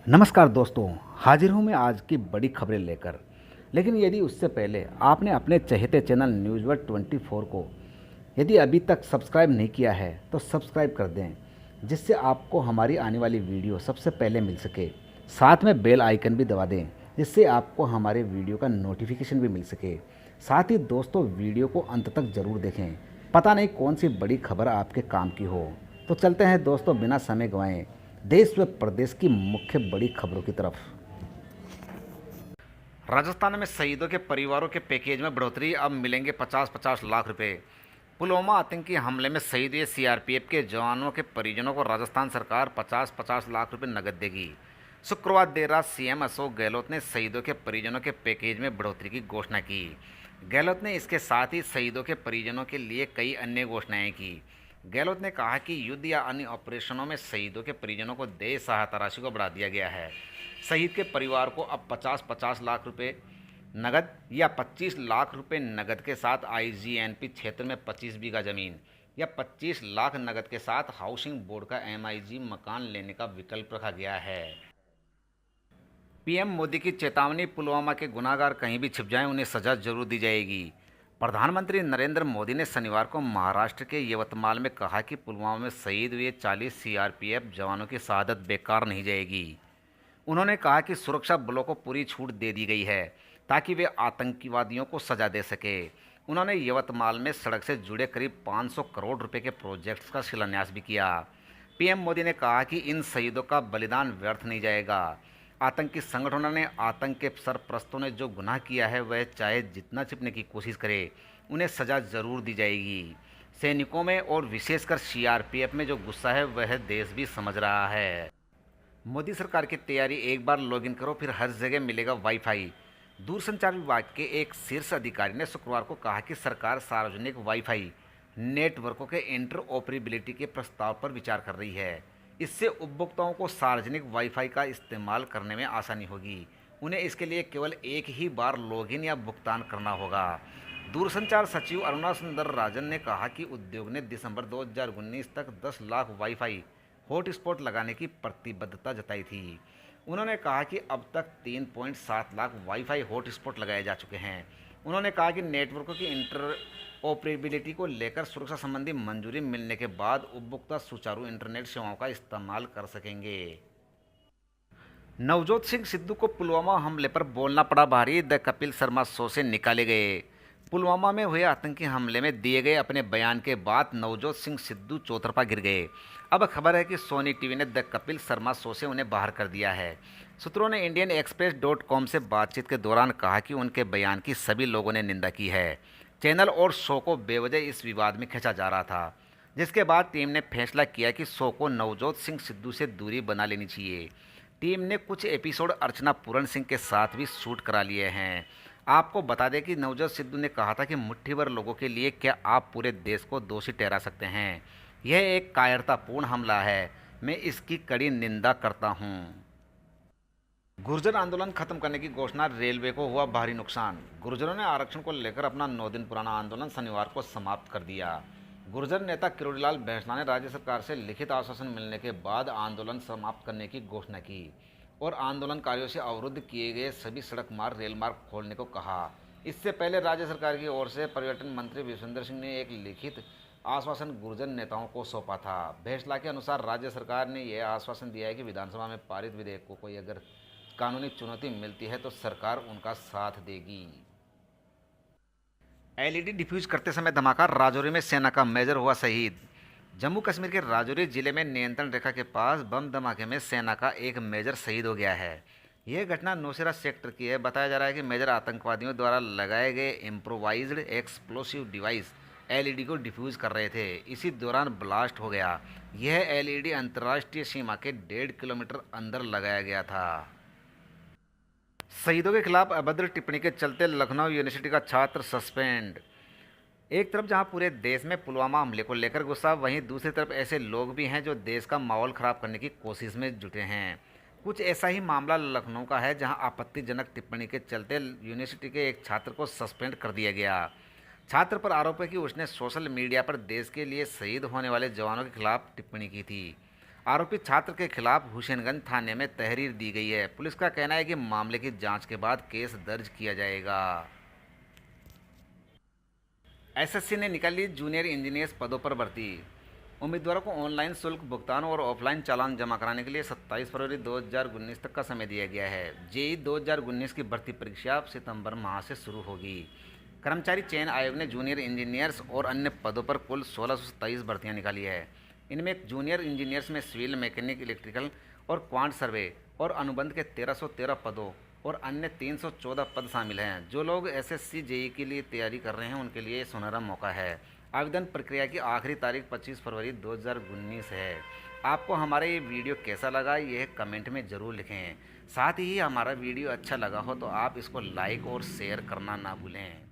नमस्कार दोस्तों, हाजिर हूँ मैं आज की बड़ी खबरें लेकर। लेकिन यदि उससे पहले आपने अपने चहेते चैनल न्यूज़ वर्ल्ड 24 को यदि अभी तक सब्सक्राइब नहीं किया है तो सब्सक्राइब कर दें, जिससे आपको हमारी आने वाली वीडियो सबसे पहले मिल सके। साथ में बेल आइकन भी दबा दें, जिससे आपको हमारे वीडियो का नोटिफिकेशन भी मिल सके। साथ ही दोस्तों, वीडियो को अंत तक ज़रूर देखें, पता नहीं कौन सी बड़ी खबर आपके काम की हो। तो चलते हैं दोस्तों, बिना समय गंवाए देश व प्रदेश की मुख्य बड़ी खबरों की तरफ। राजस्थान में शहीदों के परिवारों के पैकेज में बढ़ोतरी, अब मिलेंगे 50-50 लाख रुपए। पुलवामा आतंकी हमले में शहीद हुए सीआरपीएफ के जवानों के परिजनों को राजस्थान सरकार 50-50 लाख रुपए नकद देगी। शुक्रवार देर रात सीएम अशोक गहलोत ने शहीदों के परिजनों के पैकेज में बढ़ोतरी की घोषणा की। गहलोत ने इसके साथ ही शहीदों के परिजनों के लिए कई अन्य घोषणाएं की। गहलोत ने कहा कि युद्ध या अन्य ऑपरेशनों में शहीदों के परिजनों को देय सहायता राशि को बढ़ा दिया गया है। शहीद के परिवार को अब 50-50 लाख रुपए नगद या 25 लाख रुपए नगद के साथ आईजीएनपी क्षेत्र में 25 बीघा जमीन या 25 लाख नगद के साथ हाउसिंग बोर्ड का एमआईजी मकान लेने का विकल्प रखा गया है। पीएम मोदी की चेतावनी, पुलवामा के गुनाहगार कहीं भी छिप जाएं, उन्हें सजा जरूर दी जाएगी। प्रधानमंत्री नरेंद्र मोदी ने शनिवार को महाराष्ट्र के यवतमाल में कहा कि पुलवामा में शहीद हुए 40 सीआरपीएफ जवानों की शहादत बेकार नहीं जाएगी। उन्होंने कहा कि सुरक्षा बलों को पूरी छूट दे दी गई है ताकि वे आतंकवादियों को सजा दे सके। उन्होंने यवतमाल में सड़क से जुड़े करीब 500 करोड़ रुपए के प्रोजेक्ट्स का शिलान्यास भी किया। पीएम मोदी ने कहा कि इन शहीदों का बलिदान व्यर्थ नहीं जाएगा। आतंकी संगठनों ने, आतंक के सरपरस्तों ने जो गुनाह किया है, वह चाहे जितना छिपने की कोशिश करे, उन्हें सजा जरूर दी जाएगी। सैनिकों में और विशेषकर सीआरपीएफ में जो गुस्सा है, वह देश भी समझ रहा है। मोदी सरकार की तैयारी, एक बार लॉगिन करो फिर हर जगह मिलेगा वाईफाई। दूरसंचार विभाग के एक शीर्ष अधिकारी ने शुक्रवार को कहा कि सरकार सार्वजनिक वाईफाई नेटवर्कों के इंटरऑपरेबिलिटी के प्रस्ताव पर विचार कर रही है। इससे उपभोक्ताओं को सार्वजनिक वाईफाई का इस्तेमाल करने में आसानी होगी। उन्हें इसके लिए केवल एक ही बार लॉगिन या भुगतान करना होगा। दूरसंचार सचिव अरुणा सुंदर राजन ने कहा कि उद्योग ने दिसंबर 2019 तक 10 लाख वाईफाई हॉटस्पॉट लगाने की प्रतिबद्धता जताई थी। उन्होंने कहा कि अब तक 3.7 लाख वाईफाई हॉटस्पॉट लगाए जा चुके हैं। उन्होंने कहा कि नेटवर्कों की इंटरऑपरेबिलिटी को लेकर सुरक्षा संबंधी मंजूरी मिलने के बाद उपभोक्ता सुचारू इंटरनेट सेवाओं का इस्तेमाल कर सकेंगे। नवजोत सिंह सिद्धू को पुलवामा हमले पर बोलना पड़ा भारी, द कपिल शर्मा शो से निकाले गए। पुलवामा में हुए आतंकी हमले में दिए गए अपने बयान के बाद नवजोत सिंह सिद्धू चौतरफा गिर गए। अब खबर है कि सोनी टीवी ने द कपिल शर्मा शो से उन्हें बाहर कर दिया है। सूत्रों ने इंडियन एक्सप्रेस .com से बातचीत के दौरान कहा कि उनके बयान की सभी लोगों ने निंदा की है। चैनल और शो को बेवजह इस विवाद में खींचा जा रहा था, जिसके बाद टीम ने फैसला किया कि शो को नवजोत सिंह सिद्धू से दूरी बना लेनी चाहिए। टीम ने कुछ एपिसोड अर्चना पूरन सिंह के साथ भी शूट करा लिए हैं। आपको बता दें कि नवजोत सिद्धू ने कहा था कि मुट्ठी भर लोगों के लिए क्या आप पूरे देश को दोषी ठहरा सकते हैं। यह एक कायरतापूर्ण हमला है, मैं इसकी कड़ी निंदा करता हूं। गुर्जर आंदोलन खत्म करने की घोषणा, रेलवे को हुआ भारी नुकसान। गुर्जरों ने आरक्षण को लेकर अपना 9 दिन पुराना आंदोलन शनिवार को समाप्त कर दिया। गुर्जर नेता किरोड़ीलाल बैंसला ने राज्य सरकार से लिखित आश्वासन मिलने के बाद आंदोलन समाप्त करने की घोषणा की और आंदोलनकारियों से अवरुद्ध किए गए सभी सड़क मार्ग, रेल मार्ग खोलने को कहा। इससे पहले राज्य सरकार की ओर से पर्यटन मंत्री विश्वेंद्र सिंह ने एक लिखित आश्वासन गुर्जर नेताओं को सौंपा था। बैंसला के अनुसार राज्य सरकार ने यह आश्वासन दिया है कि विधानसभा में पारित विधेयक को कोई अगर कानूनी चुनौती मिलती है तो सरकार उनका साथ देगी। एलईडी डिफ्यूज करते समय धमाका, राजौरी में सेना का मेजर हुआ शहीद। जम्मू कश्मीर के राजौरी जिले में नियंत्रण रेखा के पास बम धमाके में सेना का एक मेजर शहीद हो गया है। यह घटना नौशेरा सेक्टर की है। बताया जा रहा है कि मेजर आतंकवादियों द्वारा लगाए गए इम्प्रोवाइज्ड एक्सप्लोसिव डिवाइस एलईडी को डिफ्यूज कर रहे थे। इसी दौरान ब्लास्ट हो गया। यह एलईडी अंतर्राष्ट्रीय सीमा के 1.5 किलोमीटर अंदर लगाया गया था। शहीदों के खिलाफ अभद्र टिप्पणी के चलते लखनऊ यूनिवर्सिटी का छात्र सस्पेंड। एक तरफ जहां पूरे देश में पुलवामा हमले को लेकर गुस्सा, वहीं दूसरी तरफ ऐसे लोग भी हैं जो देश का माहौल ख़राब करने की कोशिश में जुटे हैं। कुछ ऐसा ही मामला लखनऊ का है, जहां आपत्तिजनक टिप्पणी के चलते यूनिवर्सिटी के एक छात्र को सस्पेंड कर दिया गया। छात्र पर आरोप है कि उसने सोशल मीडिया पर देश के लिए शहीद होने वाले जवानों के खिलाफ टिप्पणी की थी। आरोपी छात्र के खिलाफ हुसैनगंज थाने में तहरीर दी गई है। पुलिस का कहना है कि मामले की जांच के बाद केस दर्ज किया जाएगा। एसएससी ने निकाली जूनियर इंजीनियर्स पदों पर भर्ती। उम्मीदवारों को ऑनलाइन शुल्क भुगतान और ऑफलाइन चालान जमा कराने के लिए 27 फरवरी 2019 तक का समय दिया गया है। जेई 2019 की भर्ती परीक्षा अब सितंबर माह से शुरू होगी। कर्मचारी चयन आयोग ने जूनियर इंजीनियर्स और अन्य पदों पर कुल 1627 भर्तियां निकाली है। इनमें जूनियर इंजीनियर्स में सिविल, मैकेनिक, इलेक्ट्रिकल और क्वांट सर्वे और अनुबंध के 1313 पदों और अन्य 314 पद शामिल हैं। जो लोग एसएससी जेई के लिए तैयारी कर रहे हैं उनके लिए ये सुनहरा मौका है। आवेदन प्रक्रिया की आखिरी तारीख 25 फरवरी 2019 है। आपको हमारा ये वीडियो कैसा लगा यह कमेंट में ज़रूर लिखें। साथ ही हमारा वीडियो अच्छा लगा हो तो आप इसको लाइक और शेयर करना ना भूलें।